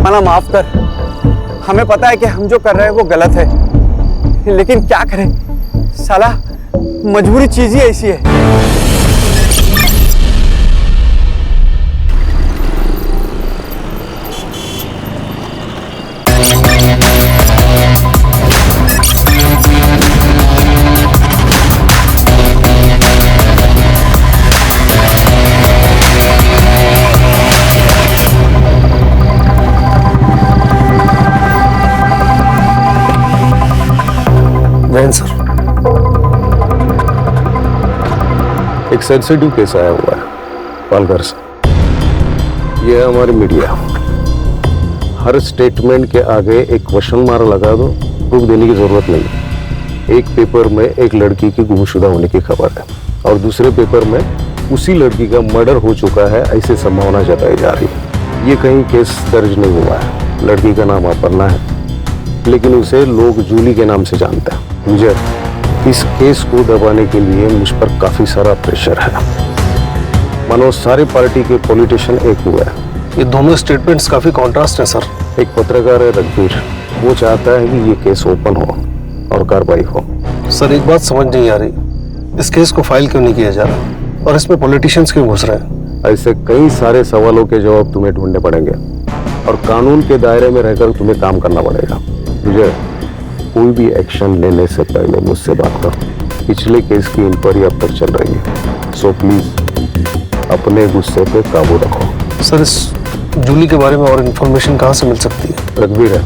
माना माफ कर। हमें पता है कि हम जो कर रहे हैं वो गलत है, लेकिन क्या करें साला, मजबूरी चीज ही ऐसी है। सर, एक सेंसिटिव केस आया हुआ है पालघर से। ये है हमारी मीडिया। हर स्टेटमेंट के आगे एक क्वेश्चन मार्क लगा दो, प्रूफ देने की जरूरत नहीं। एक पेपर में एक लड़की की गुमशुदा होने की खबर है और दूसरे पेपर में उसी लड़की का मर्डर हो चुका है ऐसी संभावना जताई जा रही है। ये कहीं केस दर्ज नहीं हुआ है। लड़की का नाम अपर्णा है, लेकिन उसे लोग जूली के नाम से जानते हैं। मुझे इस केस को दबाने के लिए मुझ पर काफी सारा प्रेशर है। मानो सारी पार्टी के पॉलिटिशियन एक हुए हैं। ये दोनों स्टेटमेंट्स काफी कॉन्ट्रास्ट है सर। एक पत्रकार है रणबीर, वो चाहता है कि ये केस ओपन हो और कार्रवाई हो। सर एक बात समझ नहीं आ रही, इस केस को फाइल क्यों नहीं किया जा रहा और इसमें पॉलिटिशियंस क्यों घुस रहे हैं? ऐसे कई सारे सवालों के जवाब तुम्हें ढूंढने पड़ेंगे और कानून के दायरे में रहकर तुम्हें काम करना पड़ेगा। मुझे कोई भी एक्शन लेने से पहले मुझसे बात करो। पिछले केस की इंक्वायरी अब तक चल रही है, सो प्लीज अपने गुस्से पे काबू रखो। सर इस जूली के बारे में और इन्फॉर्मेशन कहाँ से मिल सकती है? रणबीर है,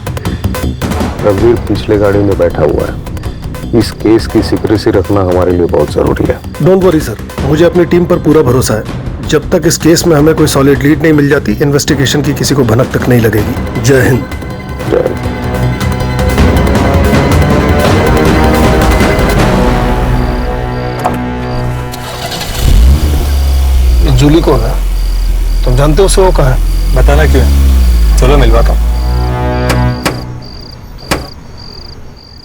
रणबीर पिछले गाड़ी में बैठा हुआ है। इस केस की सीक्रेसी रखना हमारे लिए बहुत जरूरी है। डोंट वरी सर, मुझे अपनी टीम पर पूरा भरोसा है। जब तक इस केस में हमें कोई सॉलिड लीड नहीं मिल जाती, इन्वेस्टिगेशन की किसी को भनक तक नहीं लगेगी। जय हिंद। जय हिंद। जूली कौन है? तुम जानते हो उसे? वो कहाँ है? बताना क्यों है? चलो मिलवाता हूँ।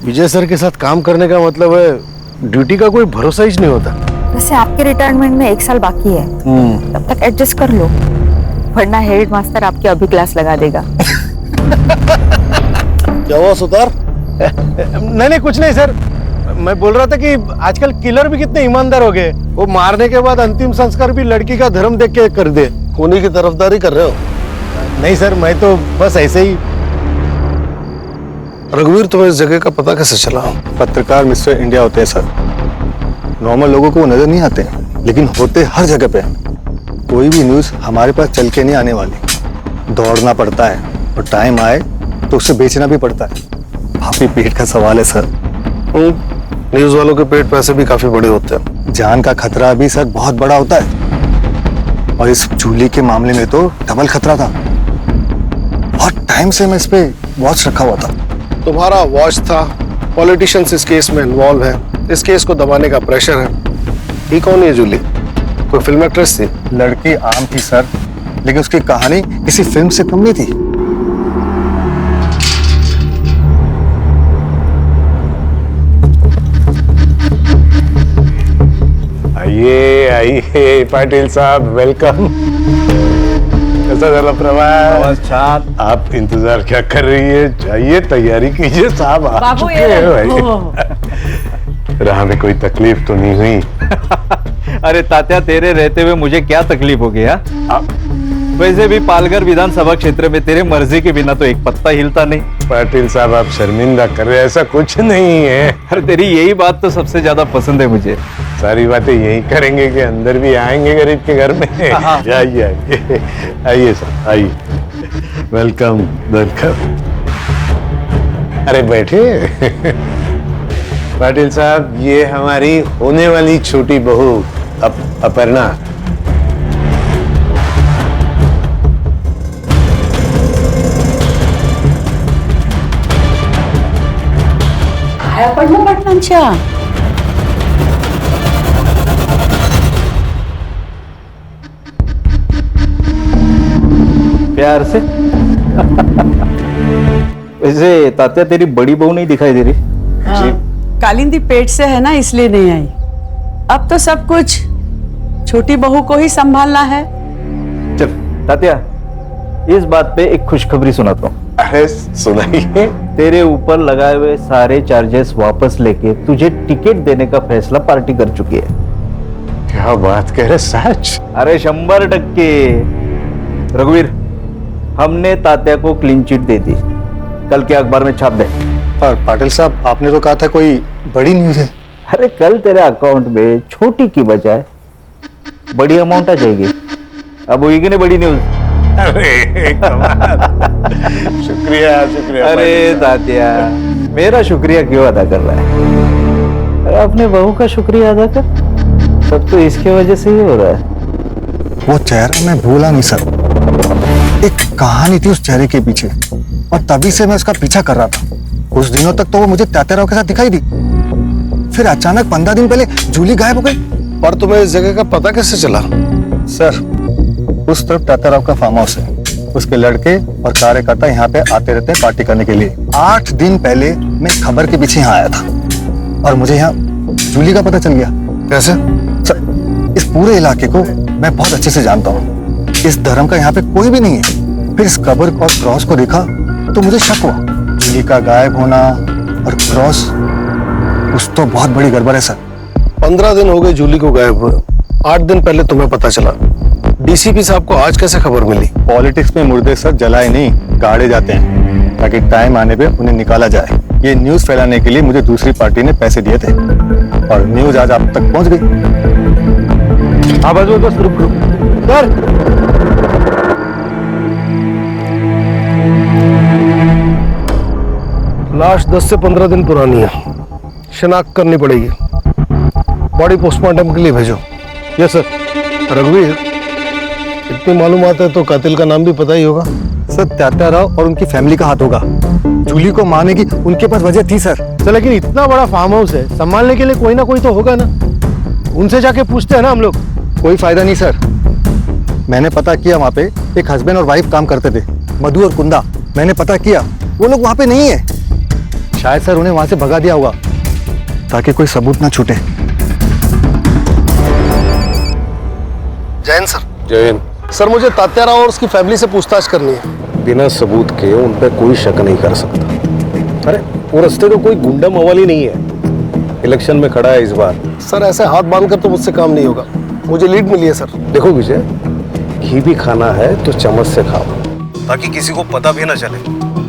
विजय सर के साथ काम करने का मतलब है ड्यूटी का कोई भरोसा ही नहीं होता। वैसे आपके रिटायरमेंट में 1 साल बाकी है, तब तक एडजस्ट कर लो, वरना हेड मास्टर आपकी अभी क्लास लगा देगा। क्या हुआ सुतार? नहीं कुछ नहीं सर, मैं बोल रहा था कि आजकल किलर भी कितने ईमानदार हो गए। वो मारने के बाद अंतिम संस्कार भी लड़की का धर्म देख के कर दे। खूनी की तरफदारी कर रहे हो? नहीं सर, मैं तो बस ऐसे ही। रघुवीर, तुम्हें इस जगह का पता कैसे चला? पत्रकार मिस्टर इंडिया होते हैं सर। नॉर्मल लोगों को वो नजर नहीं आते, लेकिन होते हर जगह पे। कोई भी न्यूज हमारे पास चल के नहीं आने वाली। दौड़ना पड़ता है और टाइम आए तो उसे बेचना भी पड़ता है। काफी पेट का सवाल है सर। न्यूज वालों के पेट पैसे भी काफी बड़े होते हैं। जान का खतरा भी सर बहुत बड़ा होता है, और इस जूली के मामले में तो डबल खतरा था। बहुत टाइम से मैं इस पे वॉच रखा हुआ था। तुम्हारा वॉच था, पॉलिटिशियंस इस केस में इन्वॉल्व है, इस केस को दबाने का प्रेशर है। ये कौन है जूली? कोई फिल्म एक्ट्रेस थी? लड़की आम थी सर, लेकिन उसकी कहानी किसी फिल्म से कम नहीं थी। आइए आइए पाटिल साहब, वेलकम। कैसा चला प्रवास? आप इंतजार क्या कर रही है? जाइए तैयारी कीजिए, साहब आ चुके हैं भाई। राह में कोई तकलीफ तो नहीं हुई? अरे तात्या, तेरे रहते हुए मुझे क्या तकलीफ हो गया? वैसे भी पालघर विधानसभा क्षेत्र में तेरे मर्जी के बिना तो एक पत्ता हिलता नहीं। पाटिल साहब, आप शर्मिंदा कर रहे हैं, ऐसा कुछ नहीं है। अरे तेरी यही बात तो सबसे ज्यादा पसंद है मुझे। सारी बातें यही करेंगे कि अंदर भी आएंगे गरीब के घर में। आइए आइए आइए सर, आइए। Welcome welcome. अरे बैठे। पाटिल साहब, ये हमारी होने वाली छोटी बहू अपर्णा। अपर्णा पाटलांच्या प्यार से। वैसे तात्या, तेरी बड़ी बहू नहीं दिखाई दे रही? हाँ, कालिंदी पेट से है ना, इसलिए नहीं आई। अब तो सब कुछ छोटी बहू को ही संभालना है। चल तात्या, इस बात पे एक खुशखबरी सुनाता हूँ। अरे सुनाइए। तेरे ऊपर लगाए हुए सारे चार्जेस वापस लेके तुझे टिकट देने का फैसला पार्टी कर चुकी है। क्या बात कह रहे, सच? अरे 100%। रघुवीर, हमने तात्या को क्लीन चिट दे दी, कल के अखबार में छाप दे। पर पाटिल साहब, आपने तो कहा था कोई बड़ी न्यूज है। अरे कल तेरे अकाउंट में छोटी की बजाय बड़ी अमाउंट आ जाएगी। अब होगी कि नहीं बड़ी न्यूज? शुक्रिया शुक्रिया। अरे तात्या, मेरा शुक्रिया क्यों अदा कर रहा है? अरे अपने बहू का शुक्रिया अदा कर। सब तो इसके वजह से ही हो रहा है। वो चेहरा मैं भूला नहीं सर। एक कहानी थी उस चेहरे के पीछे, और तभी से मैं उसका पीछा कर रहा था। कुछ दिनों तक तो वो मुझे तात्याराव के साथ दिखाई दी, फिर अचानक 15 दिन पहले जूली गायब हो गई। पर तुम्हें इस जगह का पता कैसे चला? सर, उस तरफ तात्याराव का फार्म हाउस है। उसके लड़के और कार्यकर्ता यहाँ पे आते रहते हैं पार्टी करने के लिए। 8 दिन पहले मैं खबर के पीछे यहाँ आया था और मुझे यहाँ जूली का पता चल गया। कैसे? सर, इस पूरे इलाके को मैं बहुत अच्छे से जानता हूँ। इस धर्म का यहाँ पे कोई भी नहीं है। फिर इस कब्र और क्रॉस को देखा तो मुझे शक हुआ। जूली का गायब होना और क्रॉस, कुछ तो बहुत बड़ी गड़बड़ है सर। 15 दिन हो गए जूली को गायब हुए, 8 दिन पहले तुम्हें पता चला। डीसीपी साहब को आज कैसे खबर मिली? पॉलिटिक्स में मुर्दे सर जलाए नहीं, गाड़े जाते हैं, ताकि टाइम आने पे उन्हें निकाला जाए। ये न्यूज फैलाने के लिए मुझे दूसरी पार्टी ने पैसे दिए थे, और न्यूज आज आप तक पहुंच गई। हाँ बस रुक सर, लाश 10 से 15 दिन पुरानी है, शिनाख्त करनी पड़ेगी। बॉडी पोस्टमार्टम के लिए भेजो। Yes sir. रघुवीर, इतनी मालूमात है तो कातिल का नाम भी पता ही होगा। सर, तात्याराव और उनकी फैमिली का हाथ होगा। जूली को मारने की उनके पास वजह थी सर। सर, लेकिन इतना बड़ा फार्म हाउस है, संभालने के लिए कोई ना कोई तो होगा ना। उनसे जाके पूछते हैं ना हम लोग। कोई फायदा नहीं सर। मैंने पता किया, वहाँ पे एक हस्बैंड और वाइफ काम करते थे, मधु और कुंदा। मैंने पता किया, वो लोग वहाँ पे नहीं है। शायद सर उन्हें वहाँ से भगा दिया होगा, ताकि कोई सबूत ना छूटे। जैन सर। जैन, सर, मुझे तात्याराव और उसकी फैमिली से पूछताछ करनी है। बिना सबूत के उन पर कोई शक नहीं कर सकता। अरे वो रास्ते तो कोई गुंडा मवाली नहीं है, इलेक्शन में खड़ा है इस बार। सर, ऐसे हाथ बांधकर तो मुझसे काम नहीं होगा। मुझे लीड मिली है सर। देखो विजय, घी भी खाना है तो चम्मच से खाओ, ताकि किसी को पता भी ना चले।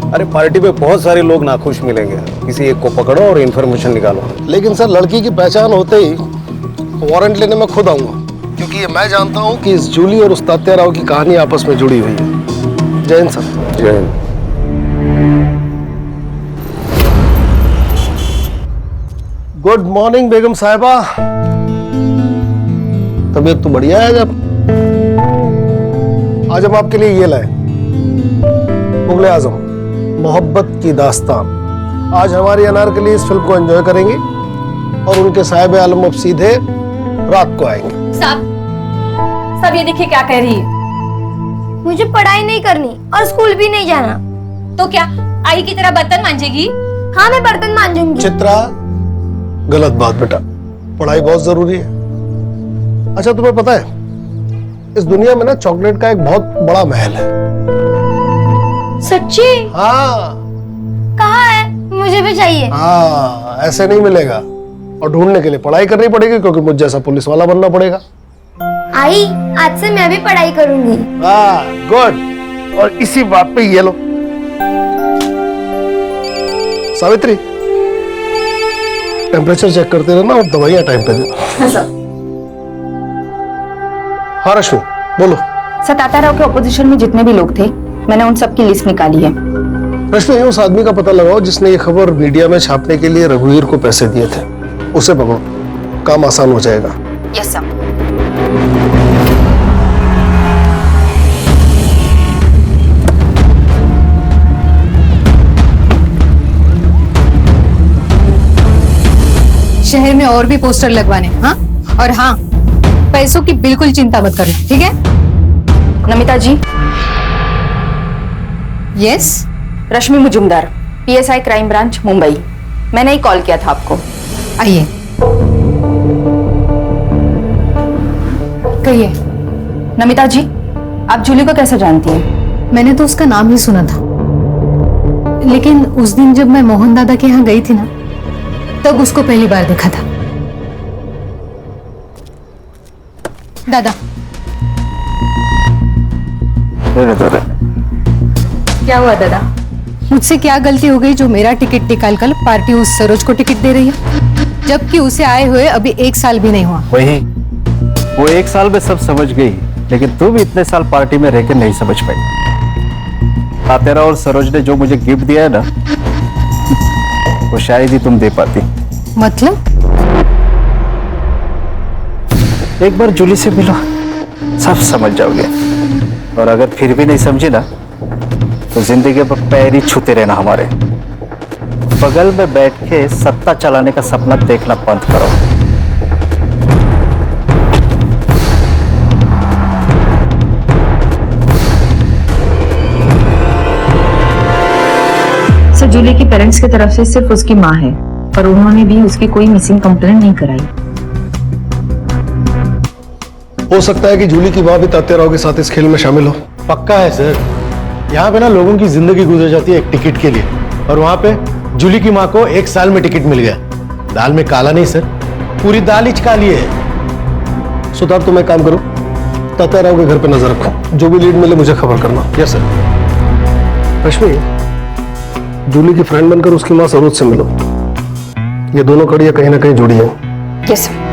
अरे पार्टी पे बहुत सारे लोग नाखुश मिलेंगे, किसी एक को पकड़ो और इन्फॉर्मेशन निकालो। लेकिन सर, लड़की की पहचान होते ही वारंट लेने मैं खुद आऊंगा, क्योंकि ये मैं जानता हूँ कि इस जूली और उस तात्याराव की कहानी आपस में जुड़ी हुई है। Jain sir. Jain, good morning begum sahiba. तबीयत तो बढ़िया है। आज हम आपके लिए ये लाए, मुगले आजम मोहब्बत की दास्तान। आज हमारी अनारकली इस फिल्म को एंजॉय करेंगे और उनके साहिब आलम अब सीधे रात को आएंगे। सब ये देखिए क्या कह रही है। मुझे पढ़ाई नहीं करनी और स्कूल भी नहीं जाना। तो क्या आई की तरह बर्तन मांजेगी? हाँ, मैं बर्तन मांजूंगी। चित्रा, गलत बात बेटा, पढ़ाई बहुत जरूरी है। अच्छा, तुम्हें पता है इस दुनिया में ना चॉकलेट का एक बहुत बड़ा महल है। सच्ची? हाँ। कहाँ है? मुझे भी चाहिए। हाँ, ऐसे नहीं मिलेगा, और ढूंढने के लिए पढ़ाई करनी पड़ेगी, क्योंकि मुझे जैसा पुलिस वाला बनना पड़ेगा। आई, आज से मैं भी पढ़ाई करूंगी। हाँ, गुड। और इसी बात पे ये लो सावित्री, टेम्परेचर चेक करते रहना और दवाइयां टाइम पे देना। हाँ रश्मि, बोलो। सर, तात्याराव के ऑपोजिशन में जितने भी लोग थे, मैंने उन सब की लिस्ट निकाली है। रश्मि, उस आदमी का पता लगाओ जिसने ये खबर मीडिया में छापने के लिए रघुवीर को पैसे दिए थे। उसे पकड़ो, काम आसान हो जाएगा। Yes sir. शहर में और भी पोस्टर लगवाने। हाँ, और हाँ, पैसों की बिल्कुल चिंता मत करना, ठीक है? Namita ji. Yes. Rashmi Mujumdar, PSI crime branch Mumbai. मैंने ही कॉल किया था आपको। आइए, कहिए। नमिता जी, आप जूली को कैसे जानती हैं? मैंने तो उसका नाम ही सुना था, लेकिन उस दिन जब मैं मोहन दादा के यहाँ गई थी ना, तब उसको पहली बार देखा था। दादा, क्या हुआ दादा? मुझसे क्या गलती हो गई जो मेरा टिकट निकाल कर पार्टी उस सरोज को टिकट दे रही है, जबकि उसे आए हुए अभी 1 साल भी नहीं हुआ। वही, वो 1 साल में सब समझ गई, लेकिन तू भी इतने साल पार्टी में रहकर नहीं समझ पाई। तातेरा और सरोज ने जो मुझे गिफ्ट दिया है ना, वो शायद ही तुम दे पाती। मतलब? एक बार जूली से मिलो, सब समझ जाओगे। और अगर फिर भी नहीं समझे ना, तो जिंदगी पर पैर ही छूते रहना हमारे। बगल में बैठ के सत्ता चलाने का सपना देखना बंद करो। सर, जूली की पेरेंट्स की तरफ से सिर्फ उसकी माँ है, पर उन्होंने भी उसकी कोई मिसिंग कंप्लेंट नहीं कराई। हो सकता है कि जूली की माँ भी तात्याराव के साथ इस खेल में शामिल हो। पक्का है सर, यहाँ पे ना लोगों की जिंदगी गुजर जाती है एक टिकट के लिए, और वहां पे जूली की माँ को 1 साल में टिकट मिल गया। दाल में काला नहीं सर, पूरी दाल ही काली है। सुधार, तुम एक काम करो, तात्याराव के घर पे नजर रखो, जो भी लीड मिले मुझे खबर करना। Yes sir. रश्मि, जूली की फ्रेंड बनकर उसकी माँ सरोज से मिलो। ये दोनों कड़ियां कहीं ना कहीं जुड़ी हैं। Yes sir.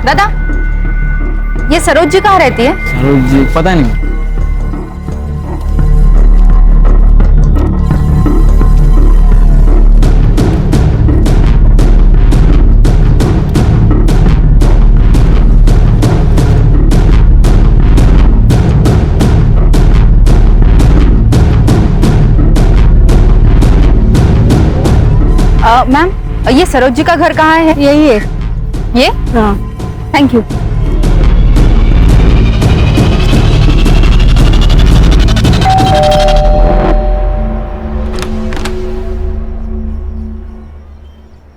दादा, ये सरोज जी कहाँ रहती है? सरोज जी पता नहीं। मैम, ये सरोज जी का घर कहाँ है? यही है। ये? हाँ। Thank you.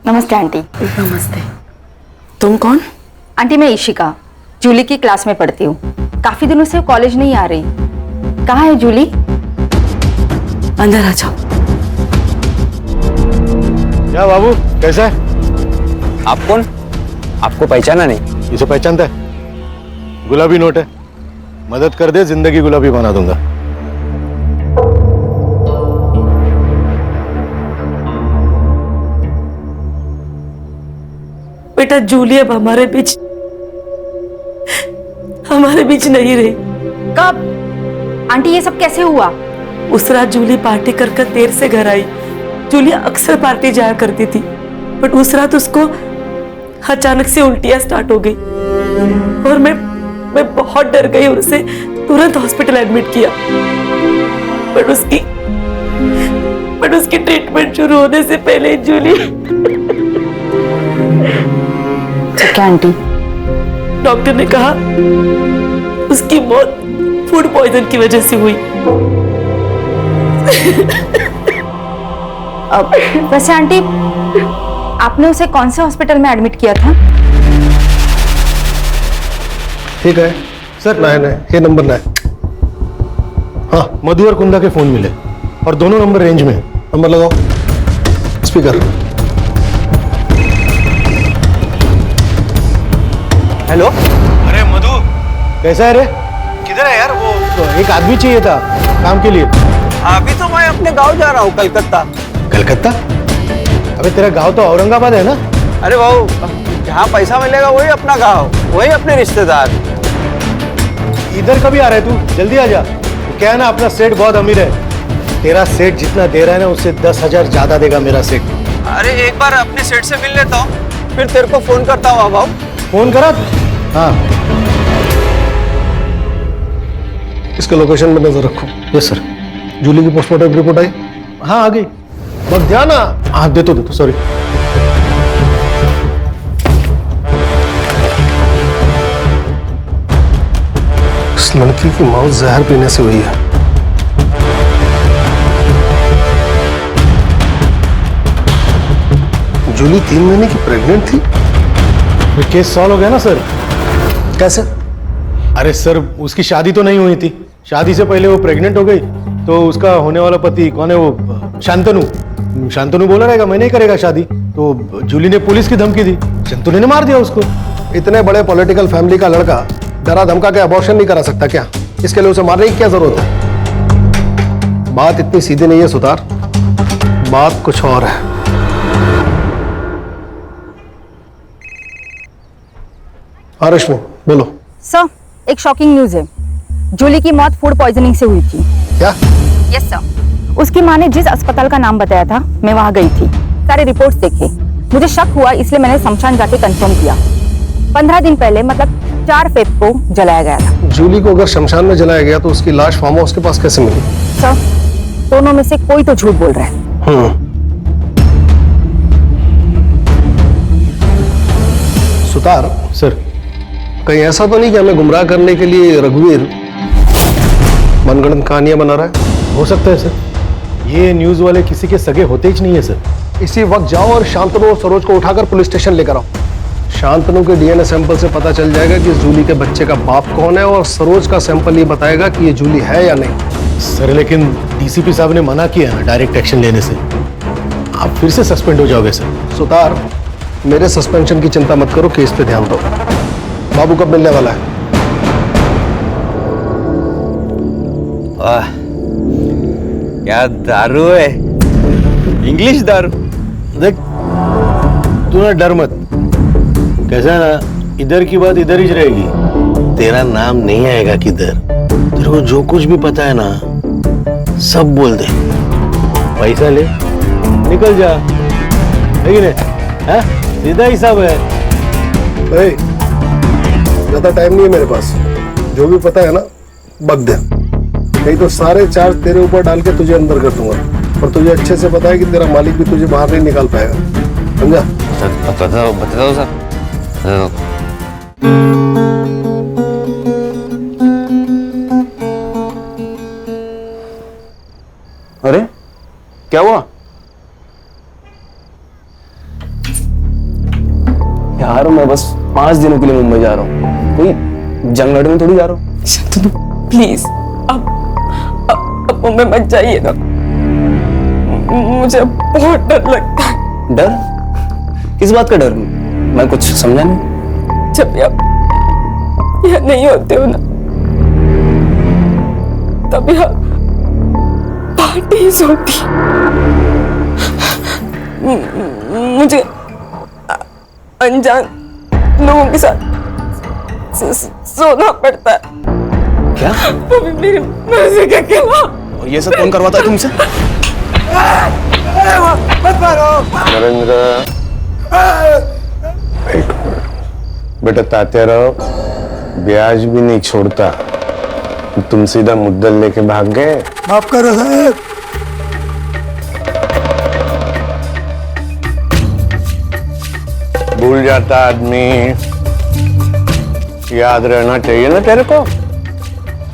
नमस्ते आंटी। नमस्ते। तुम कौन? आंटी, मैं ईशिका, जूली की क्लास में पढ़ती हूँ। काफी दिनों से कॉलेज नहीं आ रही। कहाँ है जूली? अंदर आ जाओ। क्या बाबू, कैसा है? आप कौन? आपको पहचाना नहीं? इसे पहचानता है? गुलाबी नोट है, मदद कर दे, जिंदगी गुलाबी बना दूंगा। बेटा, जूली अब हमारे बीच नहीं रही। कब? आंटी, ये सब कैसे हुआ? उस रात जूली पार्टी कर देर से घर आई। जूली अक्सर पार्टी जाया करती थी, बट उस रात उसको अचानक से उल्टियां स्टार्ट हो गई और मैं बहुत डर गई और उसे तुरंत हॉस्पिटल एडमिट किया। बट उसकी ट्रीटमेंट शुरू होने से पहले जूली। क्या आंटी? डॉक्टर ने कहा उसकी मौत फूड पॉइजन की वजह से हुई। वैसे आंटी, आपने उसे कौन से हॉस्पिटल में एडमिट किया था? ठीक है सर, नाइन है, ये नंबर 9। हाँ, मधु और कुंदा के फोन मिले और दोनों नंबर रेंज में है। नंबर लगाओ, स्पीकर। हेलो। अरे मधु, कैसा है रे? किधर है यार? वो एक आदमी चाहिए था काम के लिए। अभी तो मैं अपने गांव जा रहा हूँ, कलकत्ता। कलकत्ता? अबे तेरा गांव तो औरंगाबाद है ना? अरे बाबू, जहाँ पैसा मिलेगा वही अपना गांव, वही अपने रिश्तेदार। इधर कभी आ रहा है तू? जल्दी आ जा। क्या है ना, अपना सेठ बहुत अमीर है। तेरा सेठ जितना दे रहा है ना, उससे 10,000 ज्यादा देगा मेरा सेठ। अरे एक बार अपने सेठ से मिल लेता हूँ, फिर तेरे को फोन करता हूँ। बाबू, फोन करा? हाँ, इसके लोकेशन में नजर रखो। Yes sir. जूली की पोस्टमार्टम रिपोर्ट आई? हाँ, आ गई। बस ध्यान ना। हाँ, दे तो सॉरी। इस लड़की की मौत जहर पीने से हुई है। जूली 3 महीने की प्रेग्नेंट थी। ये केस सॉल्व हो गया ना सर? कैसे? अरे सर, उसकी शादी तो नहीं हुई थी, शादी से पहले वो प्रेग्नेंट हो गई, तो उसका होने वाला पति कौन है वो, शांतनु बोला रहेगा मैं नहीं करेगा शादी, तो जूली ने पुलिस की धमकी दी, शांतनु ने मार दिया उसको। इतने बड़े पॉलिटिकल फैमिली का लड़का डरा धमका के अबॉर्शन नहीं करा सकता क्या? इसके लिए उसे मारने की क्या जरूरत है? बात इतनी सीधी नहीं है सुतार, बात कुछ और है। हाँ रश्मि बोलो। सर, एक शॉकिंग न्यूज है। जूली की मौत फूड पॉइजनिंग से हुई थी। क्या? Yes sir. उसकी माँ ने जिस अस्पताल का नाम बताया था, मैं वहाँ गई थी, सारे रिपोर्ट्स देखे। मुझे शक हुआ, इसलिए मैंने शमशान जाके कंफर्म किया। 15 दिन पहले, मतलब 4 फेब को जलाया गया था। जूली को अगर शमशान में जलाया गया तो उसकी लाश फार्म हाउस के पास कैसे मिली? सर, दोनों में से कोई तो झूठ बोल रहा है। सुतार सर, कहीं ऐसा तो नहीं कि हमें गुमराह करने के लिए रघुवीर मनगढ़ंत कहानियां बना रहा है? हो सकता है सर, ये न्यूज वाले किसी के सगे होते ही नहीं है सर। इसी वक्त जाओ और शांतनु और सरोज को उठाकर पुलिस स्टेशन लेकर आओ। शांतनु के डीएनए सैंपल से पता चल जाएगा कि जूली के बच्चे का बाप कौन है, और सरोज का सैंपल ये बताएगा कि ये जूली है या नहीं। सर लेकिन डीसीपी साहब ने मना किया है डायरेक्ट एक्शन लेने से, आप फिर से सस्पेंड हो जाओगे सर। सुतार, मेरे सस्पेंशन की चिंता मत करो, केस पे ध्यान दो। बाबू कब मिलने वाला है? वाह, क्या दारू है, इंग्लिश दारू। देख, तू ना डर मत, कैसा है ना, इधर की बात इधर ही रहेगी, तेरा नाम नहीं आएगा किधर। तेरे को जो कुछ भी पता है ना सब बोल दे, पैसा ले निकल जा, है कि नहीं? हाँ? सीधा हिसाब है। ज्यादा टाइम नहीं है मेरे पास, जो भी पता है ना बक दे, नहीं तो सारे चार्ज तेरे ऊपर डाल के तुझे अंदर कर दूंगा। और तुझे अच्छे से पता है कि तेरा मालिक भी तुझे बाहर नहीं निकाल पाएगा, समझा? बता दो सर। अरे क्या हुआ यार? मैं बस 5 दिनों के लिए मुंबई जा रहा हूँ, कोई जंग लड़ने थोड़ी जा रहा हूँ। शांतनु प्लीज, अब मुंबई मत जाइए ना, मुझे बहुत डर लगता है। डर? किस बात का डर? मैं कुछ समझा नहीं। जब आप यहाँ नहीं होते हो ना, तब यहाँ पार्टीज होती, मुझे अनजान लोगों के साथ सोना पड़ता है। क्या? अभी मेरी मर्जी के खिलाफ। ये सब कौन करवाता है तुमसे? नरेंद्र, बेटा तात्याराव ब्याज भी नहीं छोड़ता, तुम सीधा मुद्दल लेके भाग गए। माफ करो साहब। भूल जाता आदमी, याद रहना चाहिए ना तेरे को,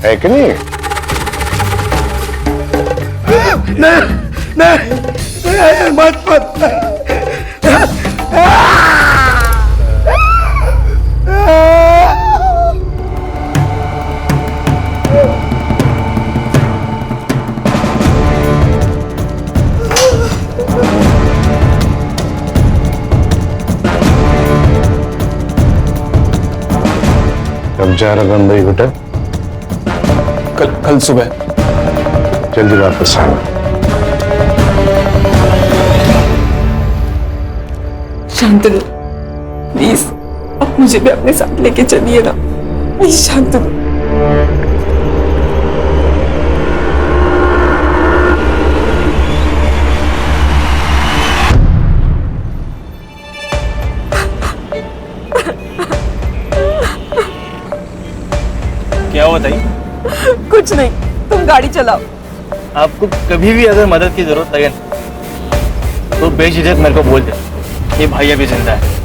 है कि नहीं? नहीं, मत। कब जा रहा बम्बई बेटा? कल सुबह। जल्दी वापस आना। शांतनु प्लीज, अब मुझे भी अपने साथ लेके चलिए ना, प्लीज शांतनु। क्या हुआ ताई? कुछ नहीं, तुम गाड़ी चलाओ। आपको कभी भी अगर मदद की जरूरत लगे तो बेझिझक मेरे को बोल दे, ये भाई अभी जिंदा है।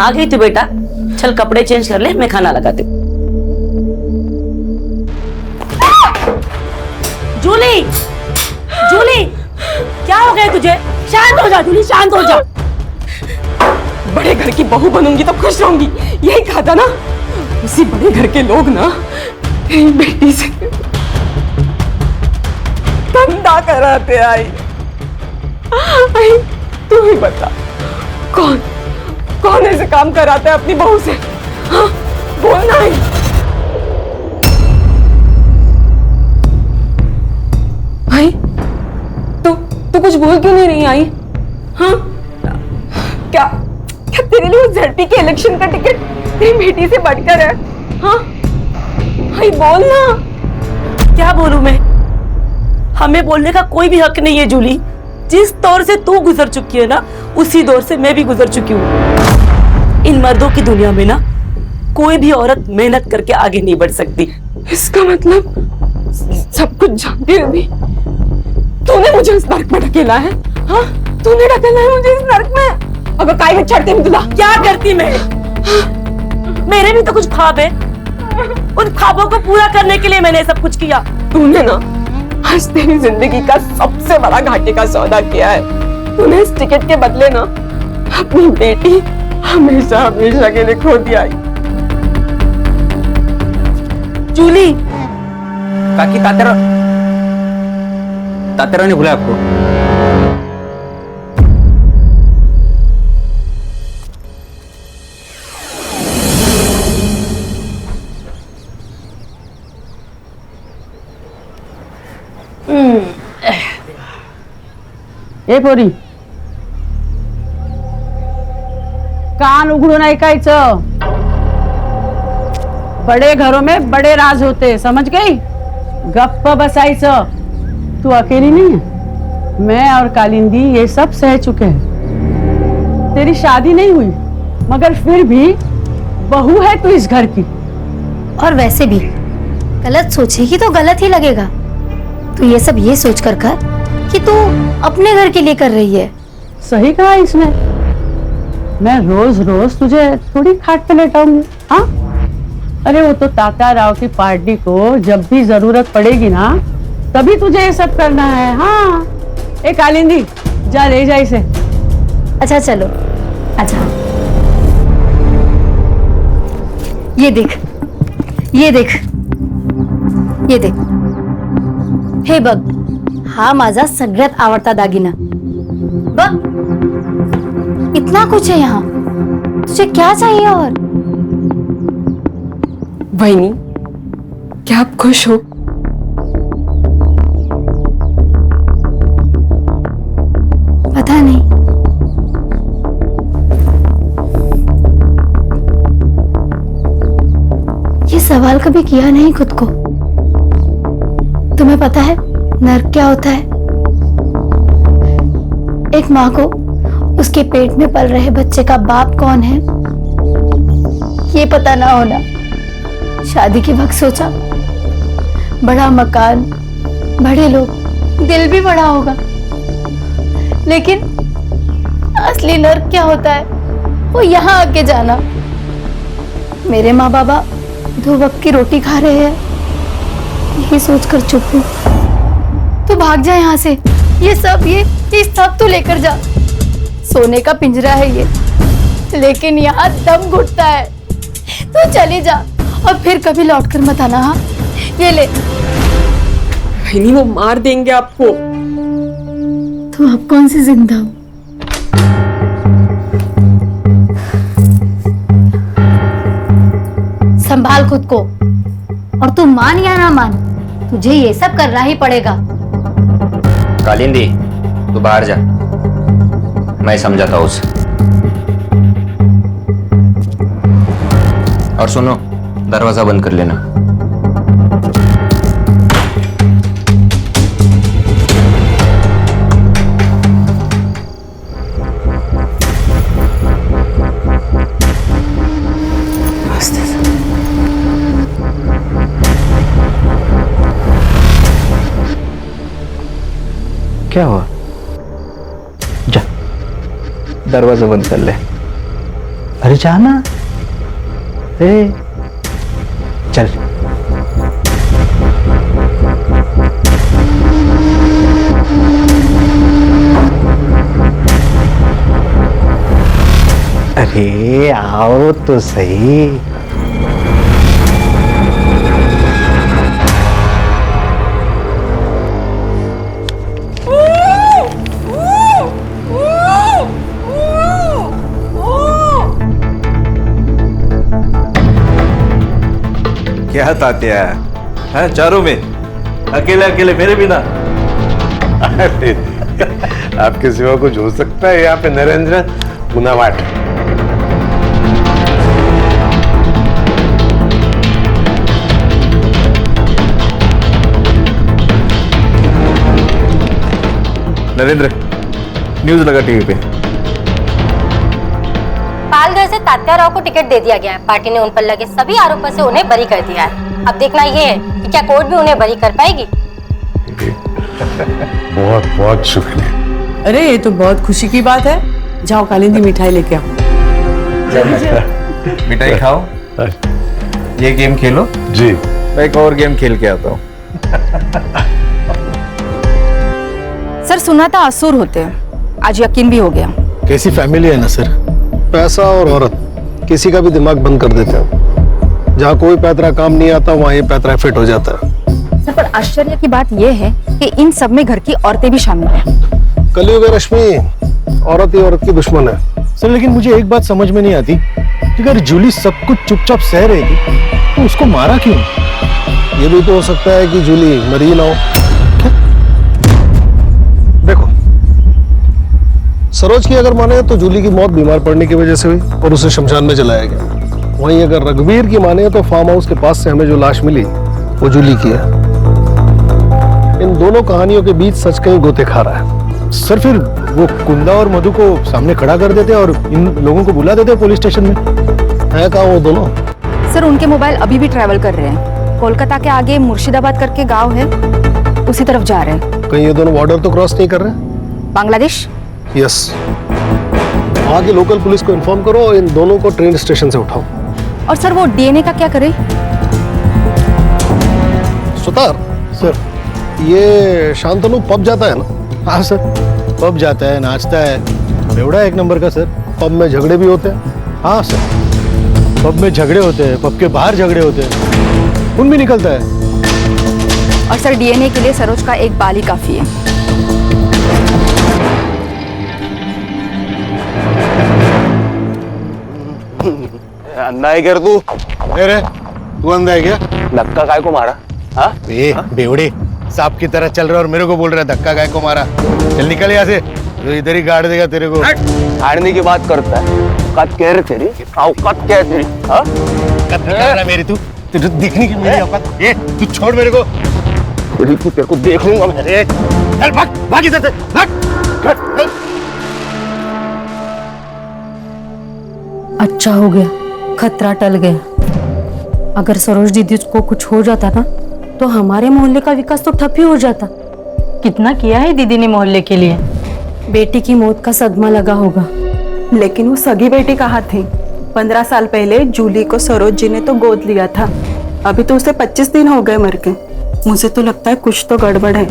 आ गई तू बेटा, चल कपड़े चेंज कर ले, मैं खाना लगाती हूँ। जूली, जूली, क्या हो गया तुझे? शांत हो जा जूली, शांत हो जा। बड़े घर की बहू बनूंगी तो खुश रहूंगी, यही कहा था ना। उसी बड़े घर के लोग ना तेरी बेटी से धंधा कराते आई। तू ही बता, कौन कौन ऐसे काम कराता है अपनी बहू से? हाँ, बोलना ही। भाई तू कुछ बोल क्यों नहीं रही आई? हाँ, क्या क्या तेरे लिए उस ZP के इलेक्शन का टिकट तेरी बेटी से बढ़कर है? हाँ भाई बोल ना। क्या बोलूं मैं? हमें बोलने का कोई भी हक नहीं है जूली। जिस दौर से तू गुजर चुकी है ना, उसी दौर से मैं भी गुजर चुकी हूँ। इन मर्दों की दुनिया में ना कोई भी औरत मेहनत करके आगे नहीं बढ़ सकती। इसका मतलब सब कुछ जानती रही तूने मुझे इस नर्क में ढकेला है? हाँ, तूने ढकेला है मुझे इस नर्क में। अब काय में चढ़ते तुला क्या करती मैं? मेरे भी तो कुछ ख्वाब है, उन ख्वाबों को पूरा करने के लिए मैंने सब कुछ किया। तूने ना आज तेरी जिंदगी का सबसे बड़ा घाटे का सौदा किया है। तूने इस टिकट के बदले ना अपनी बेटी हमेशा हमेशा के लिए खो दिया। जूली, काकी तातेरा ने बुलाया आपको? ए पोरी, कान उघडून ऐकायचं। बड़े घरों में बड़े राज होते, समझ गई? गप्प बसायचं। तू अकेली नहीं है, मैं और कालिंदी ये सब सह चुके हैं। तेरी शादी नहीं हुई मगर फिर भी बहू है तू इस घर की। और वैसे भी गलत सोचेगी तो गलत ही लगेगा। तू ये सब ये सोच कर कि तू अपने घर के लिए कर रही है। सही कहा इसने। मैं रोज रोज तुझे थोड़ी खाट पे लेटाऊंगी। हाँ, अरे वो तो तात्या राव की पार्टी को जब भी जरूरत पड़ेगी ना, तभी तुझे ये सब करना है। हाँ, ए कालिंदी, जा ले जा इसे। अच्छा चलो, अच्छा ये देख, ये देख, ये देख, हे बघ, हा माझा सगळ्यात आवडता दागिना बघ। इतना कुछ है यहाँ, तुझे क्या चाहिए? और वहीनी, क्या आप खुश हो? पता नहीं। ये सवाल कभी किया नहीं खुद को। तुम्हें पता है नर्क क्या होता है? एक माँ को उसके पेट में पल रहे बच्चे का बाप कौन है ये पता ना होना। शादी के वक्त सोचा बड़ा मकान, बड़े लोग, दिल भी बड़ा होगा, लेकिन असली नर्क क्या होता है वो यहाँ आके जाना। मेरे माँ बाबा 2 वक्त की रोटी खा रहे हैं, यही सोचकर चुप हूँ। तू भाग जा यहाँ से, ये सब तू लेकर जा। सोने का पिंजरा है ये, लेकिन यहाँ दम घुटता है। तू चली जा और फिर कभी लौट कर मत आना। हाँ, ये ले। वहीनी, वो मार देंगे आपको। तू अब कौन सी जिंदा हो? संभाल खुद को, और तू मान या ना मान, तुझे ये सब करना ही पड़ेगा। कालिंदी, तू बाहर जा, मैं समझाता हूँ उसे। और सुनो, दरवाजा बंद कर लेना। क्या हुआ? जा, दरवाजा बंद कर ले। अरे जाना, अरे चल। अरे आओ तो सही। क्या तात्या है चारों में, अकेले अकेले मेरे बिना? अरे आपके सिवा कुछ हो सकता है यहाँ पे नरेंद्र मुनावाट? नरेंद्र, न्यूज लगा टीवी पे। पालघर से तात्या राव को टिकट दे दिया गया है। पार्टी ने उन पर लगे सभी आरोपों से उन्हें बरी कर दिया है। अब देखना ये है कि क्या कोर्ट भी उन्हें बरी कर पाएगी। बहुत बहुत शुक्रिया। अरे ये तो बहुत खुशी की बात है। जाओ कालिंदी मिठाई लेके आओ। मिठाई खाओ, ये गेम खेलो जी। मैं एक और गेम खेल के आता हूँ। सर सुना था असुर होते हैं, आज यकीन भी हो गया। कैसी फैमिली है ना सर, पैसा और औरत किसी का भी दिमाग बंद कर देते हैं। जहाँ कोई पैतरा काम नहीं आता वहाँ ये पैतरा फिट हो जाता है। सर पर आश्चर्य की बात यह है कि इन सब में घर की औरतें भी शामिल हैं। कलयुग है रश्मि, औरत ही औरत की दुश्मन है। सर लेकिन मुझे एक बात समझ में नहीं आती कि अगर जूली सब कुछ चुपचाप सह रही थी तो उसको मारा क्यों? ये भी तो हो सकता है कि जूली मरी ना हो। देखो, सरोज की अगर माने तो जूली की मौत बीमार पड़ने की वजह से हुई और उसे शमशान में जलाया गया। वहीं अगर रघुवीर की माने तो फार्म हाउस के पास से हमें जो लाश मिली वो जूली की है। इन दोनों कहानियों के बीच सच कहीं गोते खा रहा है। सर फिर वो कुंदा और मधु को सामने खड़ा कर देते और इन लोगों को बुला देते पुलिस स्टेशन में। है कहाँ वो दोनों? सर उनके मोबाइल अभी भी ट्रैवल कर रहे हैं। कोलकाता के आगे मुर्शिदाबाद करके गांव है, उसी तरफ जा रहे हैं। कहीं ये दोनों बॉर्डर तो क्रॉस नहीं कर रहे? बांग्लादेश? यस। वहाँ की लोकल पुलिस को इन्फॉर्म करो और इन दोनों को ट्रेन स्टेशन से उठाओ। और सर वो डीएनए का क्या करें? सुतार सर, ये शांतनु पब जाता है ना? हाँ सर, पब जाता है, नाचता है, बेवड़ा एक नंबर का सर। पब में झगड़े भी होते हैं। हाँ सर, पब में झगड़े होते हैं, पब के बाहर झगड़े होते हैं, खून भी निकलता है। और सर डीएनए के लिए सरोज का एक बाल ही काफी है। अंधा है क्या तू? अरे तू अंधा है क्या? धक्का काय को मारा? हाँ बेवड़े, सांप की तरह चल रहा और मेरे को बोल रहा है धक्का काय को मारा। चल निकल यहाँ से, तो इधर ही गाड़ देगा तेरे को। हारने की बात करता है। औकात क्या है तेरी? औकात क्या है तेरी? हाँ? है मेरी तू दिखने की मेरी औकात। ये तू छोड़ मेरे को। तेरे को देख लूंगा मैं। चल भाग, भाग इधर से, भाग। अच्छा हो गया, खतरा टल गया। अगर सरोज दीदी को कुछ हो जाता ना तो हमारे मोहल्ले का विकास तो ठप ही हो जाता। कितना किया है दीदी ने मोहल्ले के लिए। बेटी की मौत का सदमा लगा होगा। लेकिन वो सगी बेटी कहाँ थी? 15 साल पहले जूली को सरोज जी ने तो गोद लिया था। अभी तो उसे 25 दिन हो गए मर के। मुझे तो लगता है कुछ तो गड़बड़ है।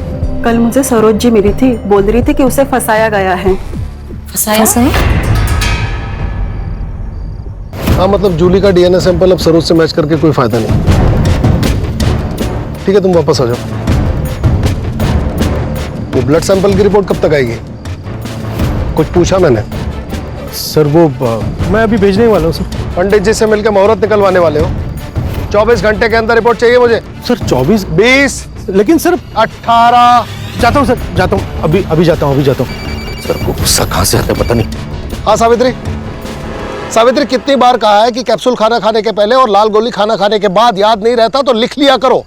कल मुझे सरोज जी मिली थी, बोल रही थी कि उसे फंसाया गया है। फंसाया? हाँ मतलब जूली का डीएनए सैंपल अब सरोज से मैच करके कोई फायदा नहीं। ठीक है तुम वापस आ जाओ। वो ब्लड सैंपल की रिपोर्ट कब तक आएगी? कुछ पूछा मैंने? सर वो मैं अभी भेजने वाला हूँ सर। पंडित जी से मिलकर मुहूर्त निकलवाने वाले हो। 24 घंटे के अंदर रिपोर्ट चाहिए मुझे। सर 24? 20? लेकिन सर 18। जाता हूँ सर, जाता हूँ, अभी जाता हूँ, सर को गुस्सा कहाँ से आता है पता नहीं। हाँ सावित्री कितनी बार कहा है कि कैप्सूल खाना खाने के पहले और लाल गोली खाना खाने के बाद याद नहीं रहता तो लिख लिया करो।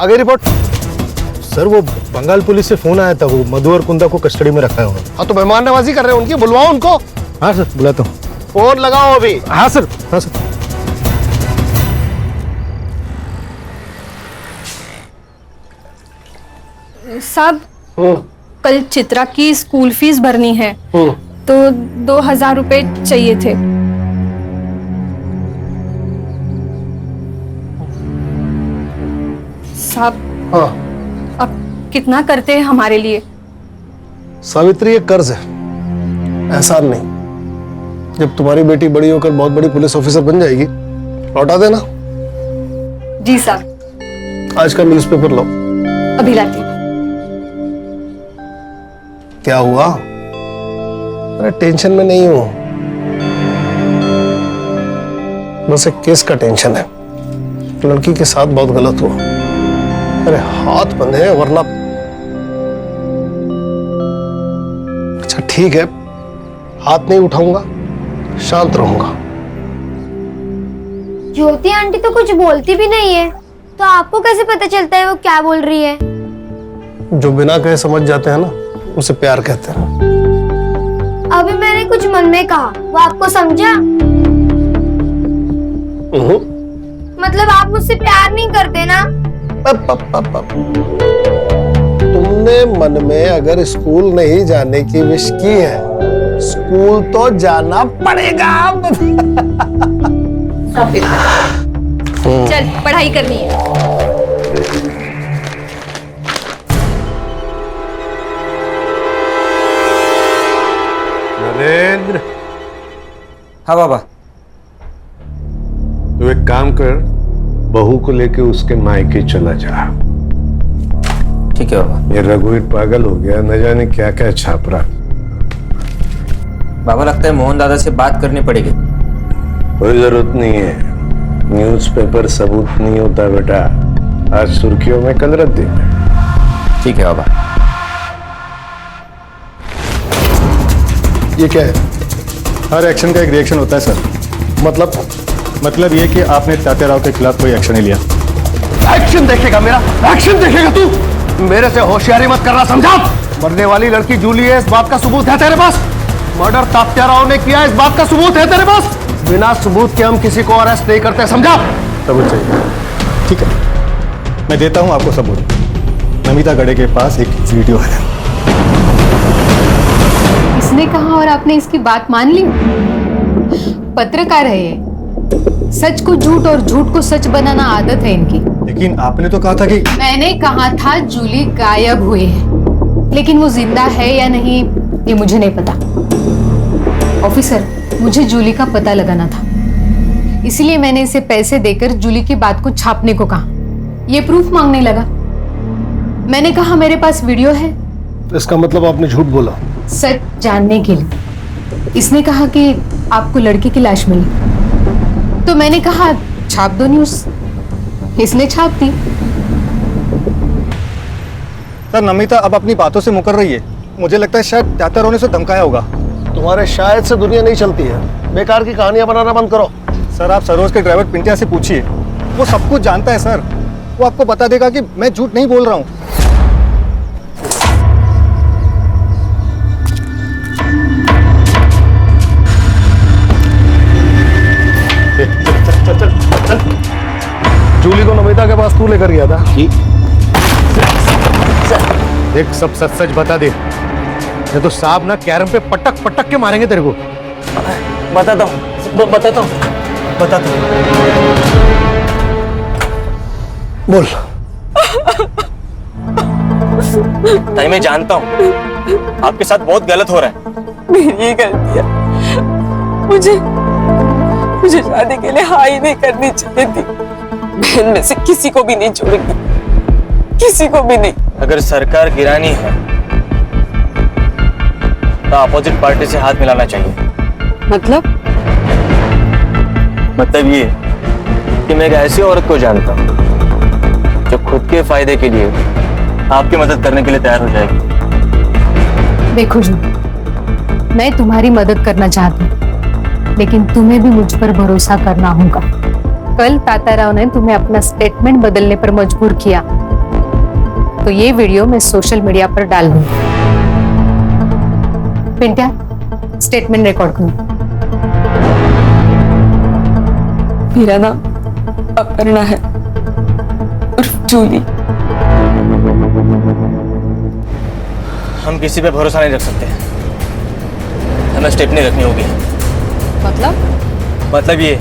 आगे रिपोर्ट। सर वो बंगाल पुलिस से फोन आया था, वो मधु और कुंदा को कस्टडी में रखा है उन्होंने। हाँ तो मेहमान नवाजी कर रहे हैं उनकी, बुलवाओ उनको। हाँ सर बुलाता हूँ। फोन लगाओ अभी। हाँ सर, हाँ सर। साहब कल चित्रा की स्कूल फीस भरनी है। तो 2000 रुपए चाहिए थे। साहब, हाँ अब कितना करते हैं हमारे लिए? सावित्री, ये कर्ज है, एहसान नहीं। जब तुम्हारी बेटी बड़ी होकर बहुत बड़ी पुलिस ऑफिसर बन जाएगी, लौटा देना। जी साहब। आज का न्यूज़पेपर लो। अभी लाती हूँ। क्या हुआ? अरे टेंशन में नहीं हूं, बस एक केस का टेंशन है। लड़की के साथ बहुत गलत हुआ। अरे हाथ बंधे हैं वरना। अच्छा ठीक है, हाथ नहीं उठाऊंगा, शांत रहूंगा। ज्योति आंटी तो कुछ बोलती भी नहीं है, तो आपको कैसे पता चलता है वो क्या बोल रही है? जो बिना कहे समझ जाते हैं ना, उसे प्यार कहते हैं। अभी मैंने कुछ मन में कहा, वो आपको समझा? मतलब आप मुझसे प्यार नहीं करते ना? तुमने मन में अगर स्कूल नहीं जाने की विश की है, स्कूल तो जाना पड़ेगा। चल पढ़ाई करनी है। नरेंद्र, हाँ बाबा। तू एक काम कर, बहू को लेके उसके मायके चला जा। ठीक है बाबा। ये रघुवीर पागल हो गया, न जाने क्या क्या छाप रहा। बाबा लगता है मोहन दादा से बात करनी पड़ेगी। कोई जरूरत नहीं है, न्यूज़पेपर सबूत नहीं होता बेटा। आज सुर्खियों में, कल रद्दी में। ठीक है बाबा। ये क्या है? हर एक्शन का एक रिएक्शन होता है सर। मतलब ये कि आपने तात्या राव के खिलाफ कोई एक्शन नहीं लिया। एक्शन देखेगा मेरा? एक्शन देखेगा तू? मेरे से होशियारी मत करना, समझा? मरने वाली लड़की जूली है, इस बात का सबूत है तेरे पास? मर्डर तात्या राव ने किया, इस बात का सबूत है तेरे पास? बिना सबूत के हम किसी को अरेस्ट नहीं करते, समझा? सबूत चाहिए? ठीक है, मैं देता हूं आपको सबूत। नमिता गड़े के पास एक वीडियो है। इसने कहा और आपने इसकी बात मान ली? पत्रकार है ये, सच को झूठ और झूठ को सच बनाना आदत है इनकी। लेकिन आपने तो कहा था कि... मैंने कहा था जूली गायब हुई है, लेकिन वो जिंदा है या नहीं ये मुझे नहीं पता। ऑफिसर, मुझे जूली का पता लगाना था, इसलिए मैंने इसे पैसे देकर जूली की बात को छापने को कहा। ये प्रूफ मांगने लगा। मैंने कहा मेरे पास वीडियो है। इसका मतलब आपने झूठ बोला? सच जानने के लिए। इसने कहा कि आपको लड़की की लाश मिली, तो मैंने कहा छाप दो न्यूज़। इसने छाप दी। सर, नमिता अब अपनी बातों से मुकर रही है। मुझे लगता है शायद तात्या राव ने उसे धमकाया होगा। तुम्हारे शायद से दुनिया नहीं चलती है। बेकार की कहानियां बनाना बंद करो। सर, आप सरोज के ड्राइवर पिंटिया से पूछिए, वो सब कुछ जानता है सर। वो आपको बता देगा कि मैं झूठ नहीं बोल रहा हूँ। चल। जूली को नमिता के पास तू लेकर गया था? देख, सब सच सच बता दे, नहीं तो साहब ना कैरम पे पटक पटक के मारेंगे तेरे को। बताता हूँ। बोल। ताई, मैं जानता हूँ आपके साथ बहुत गलत हो रहा है। मेरी गलती है। मुझे शादी के लिए हाँ ही नहीं करनी चाहिए थी। बहन में से किसी को भी नहीं छोड़ूंगी, किसी को भी नहीं। अगर सरकार गिरानी है तो अपोजिट पार्टी से हाथ मिलाना चाहिए। मतलब ये कि मैं एक ऐसी औरत को जानता हूँ जो खुद के फायदे के लिए आपकी मदद करने के लिए तैयार हो जाएगी। देखो जी, मैं तुम्हारी मदद करना चाहती हूँ, लेकिन तुम्हें भी मुझ पर भरोसा करना होगा। कल तात्या राव ने तुम्हें अपना स्टेटमेंट बदलने पर मजबूर किया, तो ये वीडियो मैं सोशल मीडिया पर डाल दूंगी। पिंट्या, स्टेटमेंट रिकॉर्ड करो। मेरा नाम अपर्णा है, उर्फ जूली। हम किसी पे भरोसा नहीं रख सकते। हमें स्टेपनी रखनी होगी। मतलब ये,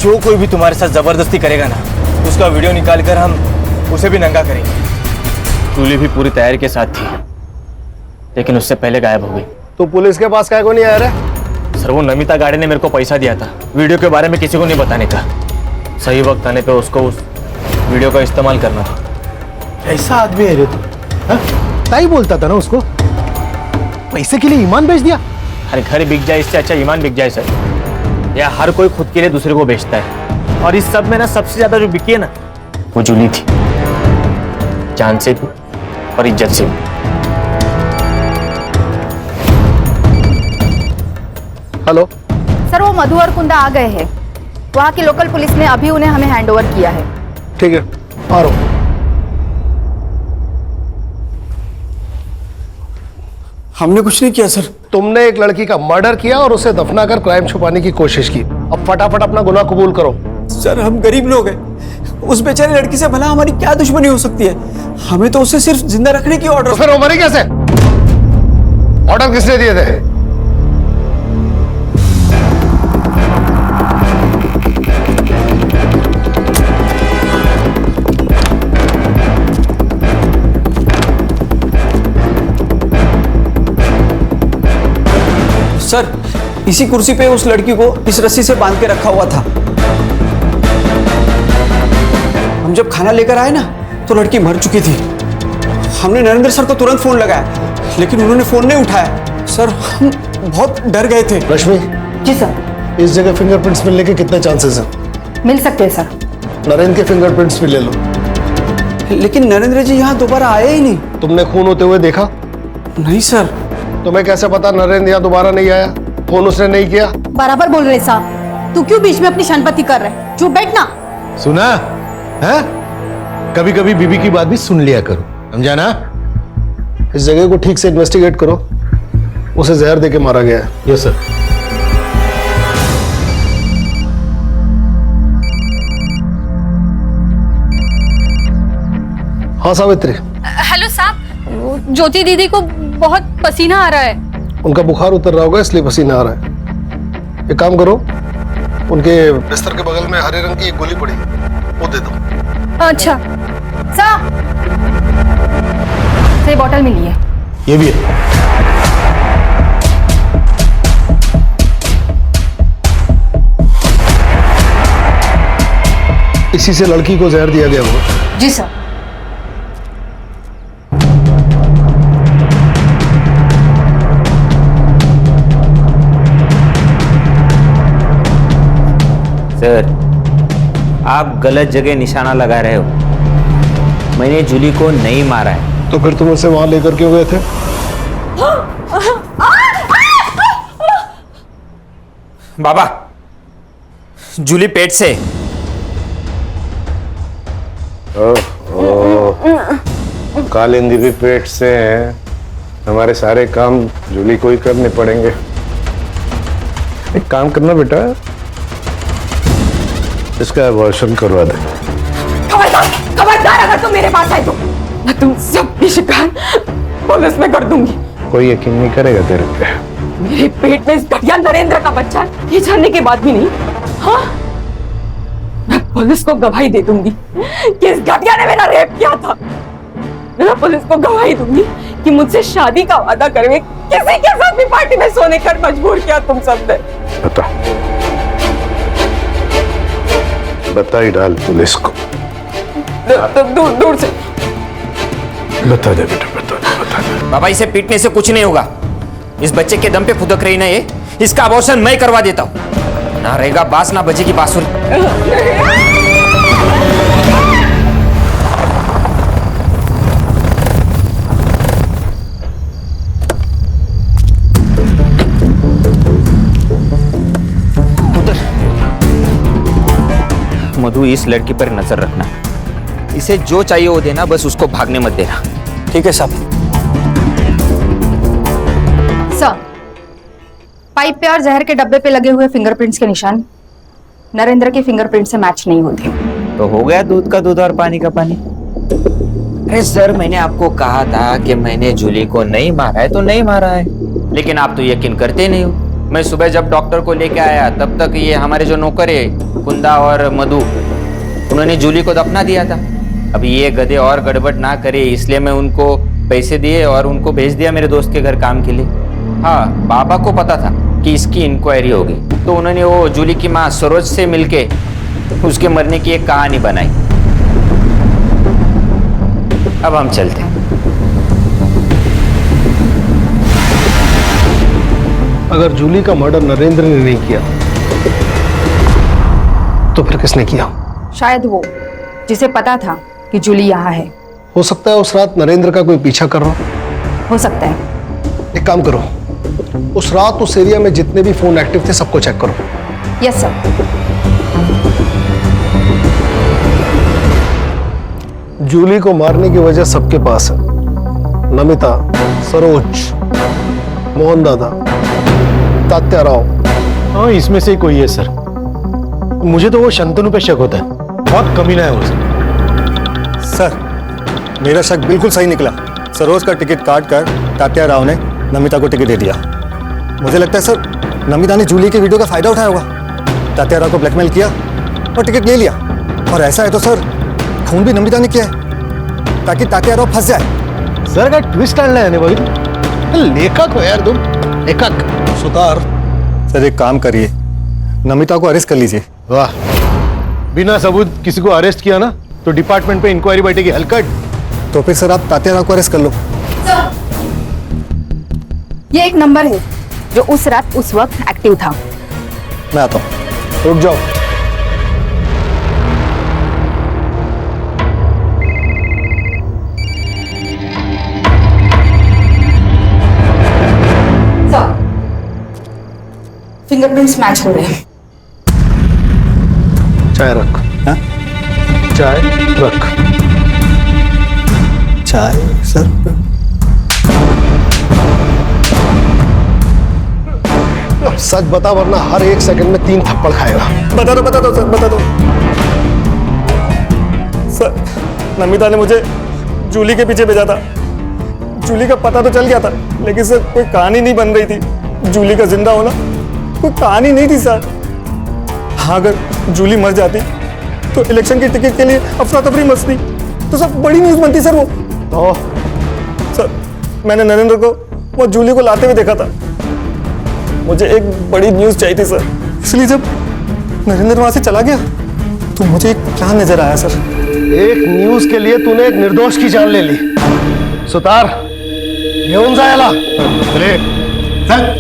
जो कोई भी तुम्हारे साथ जबरदस्ती करेगा ना, उसका वीडियो निकाल कर हम उसे भी नंगा करेंगे। जूली भी पूरी तैयारी के साथ थी, लेकिन उससे पहले गायब हो गई। तो पुलिस के पास काय को नहीं आया रे? सर वो नमिता गाड़ी ने मेरे को पैसा दिया था वीडियो के बारे में किसी को नहीं बताने का। सही वक्त आने पे उसको उस वीडियो का इस्तेमाल करना था। ऐसा आदमी है रे तू? ताई बोलता था ना उसको, पैसे के लिए ईमान बेच दिया। हर घर बिक जाए इससे अच्छा ईमान बिक जाए सर। या हर कोई खुद के लिए दूसरे को बेचता है, और इस सब में ना सबसे ज्यादा जो बिकी है ना, वो जूली थी, जान से भी और इज्जत से भी। हेलो सर, वो मधु और कुंदा आ गए हैं। वहाँ की लोकल पुलिस ने अभी उन्हें हमें हैंडओवर किया है। ठीक है, आ रहा हूं। हमने कुछ नहीं किया सर। तुमने एक लड़की का मर्डर किया और उसे दफनाकर क्राइम छुपाने की कोशिश की। अब फटाफट अपना गुनाह कबूल करो। सर हम गरीब लोग हैं, उस बेचारी लड़की से भला हमारी क्या दुश्मनी हो सकती है? हमें तो उसे सिर्फ जिंदा रखने की ऑर्डर। तो फिर वो मरी कैसे? ऑर्डर किसने दिए थे? सर इसी कुर्सी पे उस लड़की को इस रस्सी से बांध के रखा हुआ था। हम जब खाना लेकर आए ना तो लड़की मर चुकी थी। हमने नरेंद्र सर को तुरंत फोन लगाया, लेकिन उन्होंने फोन नहीं उठाया। सर हम बहुत डर गए थे। रश्मि, जी सर। इस जगह फिंगरप्रिंट्स मिलने के कितने चांसेस हैं? मिल सकते हैं सर। नरेंद्र के फिंगरप्रिंट्स भी ले लो। लेकिन नरेंद्र जी यहाँ दोबारा आए ही नहीं। तुमने खून होते हुए देखा? नहीं सर। तुम्हें कैसे पता नरेंद्र यहाँ दोबारा नहीं आया? फोन उसने नहीं किया? बराबर बोल रहे साहब। तू क्यों बीच में अपनी शनपति कर रहे? चुप बैठ ना। सुना है? कभी कभी बीबी की बात भी सुन लिया करो, समझा ना? इस जगह को ठीक से इन्वेस्टिगेट करो। उसे जहर देके मारा गया है। Yes sir. हाँ सावित्री। हेलो साहब, ज्योति दीदी को बहुत पसीना आ रहा है। उनका बुखार उतर रहा होगा इसलिए पसीना आ रहा है। एक काम करो, उनके बिस्तर के बगल में हरे रंग की एक गोली पड़ी, वो दे दो। अच्छा सर, ये बॉटल मिली है। ये भी है। इसी से लड़की को जहर दिया गया होगा। जी सर। सर आप गलत जगह निशाना लगा रहे हो। मैंने जूली को नहीं मारा है। तो फिर तुम उसे वहां लेकर क्यों गए थे? बाबा, जूली पेट से। कालिंदी भी पेट से है। हमारे सारे काम जूली को ही करने पड़ेंगे। एक काम करना बेटा, इसका अबॉर्शन करवा दे। खबरदार अगर तुम मेरे पास आए तो मैं तुम सबकी शिकायत पुलिस में कर दूंगी। कोई यकीन नहीं करेगा तेरे पे। मेरे पेट में इस घटिया नरेंद्र का बच्चा है, ये जानने के बाद भी नहीं। हाँ, मैं पुलिस को गवाही दे दूंगी कि इस घटिया ने मेरा रेप किया था। मैं पुलिस को गवाही दूंगी कि मुझसे शादी का वादा करके किसी के साथ भी पार्टी में सोने कर मजबूर किया तुम सबने। बता ही डाल पुलिस को। दूर दूर से बता दे बेटा, बता दे। बाबा इसे पीटने से कुछ नहीं होगा। इस बच्चे के दम पे फुदक रही ना ये, इसका अबॉर्शन मैं करवा देता हूँ। ना रहेगा बांस ना बजेगी बांसुरी। मधु, इस लड़की पर नजर रखना। इसे जो चाहिए वो देना, बस उसको भागने मत देना। ठीक है साहब। सर, पाइप पे और जहर के डब्बे पे लगे हुए फिंगरप्रिंट्स के निशान नरेंद्र के फिंगरप्रिंट से मैच नहीं होते। तो हो गया दूध का दूध और पानी का पानी। अरे सर, मैंने आपको कहा था कि मैंने जूली को नहीं मारा है तो नहीं मारा है। लेकिन आप तो यकीन करते नहीं हो। मैं सुबह जब डॉक्टर को लेके आया तब तक ये हमारे जो नौकर है कुंदा और मधु, उन्होंने जूली को दफना दिया था। अभी ये गधे और गड़बड़ ना करे इसलिए मैं उनको पैसे दिए और उनको भेज दिया मेरे दोस्त के घर काम के लिए। हाँ, बाबा को पता था कि इसकी इंक्वायरी होगी, तो उन्होंने वो जूली की माँ सरोज से मिलके उसके मरने की एक कहानी बनाई। अब हम चलते हैं। अगर जूली का मर्डर नरेंद्र ने नहीं किया तो फिर किसने किया? शायद वो जिसे पता था कि जूली यहाँ है। हो सकता है उस रात नरेंद्र का कोई पीछा कर रहा हो सकता है। एक काम करो, उस रात उस एरिया में जितने भी फोन एक्टिव थे सबको चेक करो। Yes sir. जूली को मारने की वजह सबके पास है। नमिता, सरोज, मोहन दादा, तात्या राव। हाँ, इसमें से ही कोई है सर। मुझे तो वो शंतनु पे शक होता है, बहुत कमीना है वो सर। मेरा शक बिल्कुल सही निकला। सरोज का टिकट काट कर तात्या राव ने नमिता को टिकट दे दिया। मुझे लगता है सर नमिता ने जूली के वीडियो का फायदा उठाया होगा, तात्या राव को ब्लैकमेल किया और टिकट ले लिया। और ऐसा है तो सर खून भी नमिता ने किया है ताकि तात्या राव फंस जाए। सर का ट्विस्ट डालना है भाई, लेखक हो यार तुम, लेखक। सुतार सर एक काम करिए, नमिता को अरेस्ट कर लीजिए। वाह, बिना सबूत किसी को अरेस्ट किया ना तो डिपार्टमेंट पे इंक्वायरी बैठेगी हलकट। तो फिर सर आप तात्या राव को अरेस्ट कर लो। ये एक नंबर है जो उस रात उस वक्त एक्टिव था। मैं आता हूँ। रुक जाओ। फिंगरप्रिंट्स मैच हो रहे हैं। चाय रख। हाँ? चाय रख। चाय सर। सच बता वरना हर एक सेकंड में 3 थप्पड़ खाएगा। बता दो सर, बता दो सर। नमिता ने मुझे जूली के पीछे भेजा था। जूली का पता तो चल गया था, लेकिन सर कोई कहानी नहीं बन रही थी। जूली का जिंदा होना कोई कहानी नहीं थी सर। हाँ, अगर जूली मर जाती तो इलेक्शन की टिकट के लिए अफरा तफरी मचती तो सब बड़ी न्यूज बनती सर। वो सर मैंने नरेंद्र को वो जूली को लाते हुए देखा था। मुझे एक बड़ी न्यूज चाहिए थी सर, इसलिए जब नरेंद्र वहां से चला गया तो मुझे एक प्लान नजर आया सर। एक न्यूज के लिए तूने एक निर्दोष की जान ले ली। सुतार घेऊन जायला चल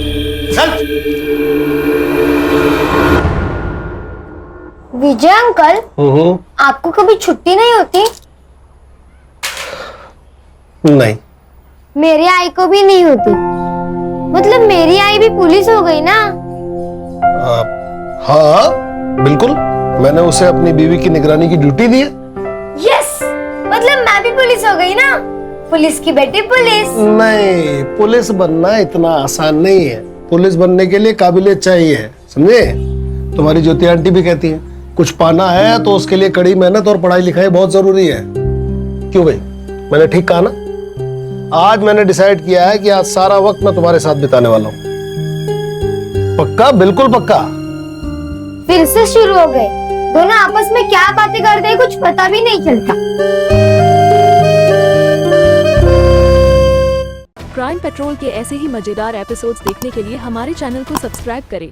चल। विजय अंकल, आपको कभी छुट्टी नहीं होती? नहीं, मेरी आई को भी नहीं होती। मतलब मेरी आई भी पुलिस हो गई ना? हाँ बिल्कुल, मैंने उसे अपनी बीवी की निगरानी की ड्यूटी दी है। यस, मतलब मैं भी पुलिस हो गई ना? पुलिस की बेटी पुलिस। नहीं, पुलिस बनना इतना आसान नहीं है। पुलिस बनने के लिए काबिलियत चाहिए, समझे? तुम्हारी ज्योति आंटी भी कहती है कुछ पाना है तो उसके लिए कड़ी मेहनत और पढ़ाई लिखाई बहुत जरूरी है। क्यों भाई, मैंने ठीक कहा ना? आज मैंने डिसाइड किया है कि आज सारा वक्त मैं तुम्हारे साथ बिताने वाला हूँ। पक्का? बिल्कुल पक्का। फिर से शुरू हो गए दोनों, आपस में क्या बातें करते हैं कुछ पता भी नहीं चलता। क्राइम पेट्रोल के ऐसे ही मजेदार एपिसोड्स देखने के लिए हमारे चैनल को सब्सक्राइब करें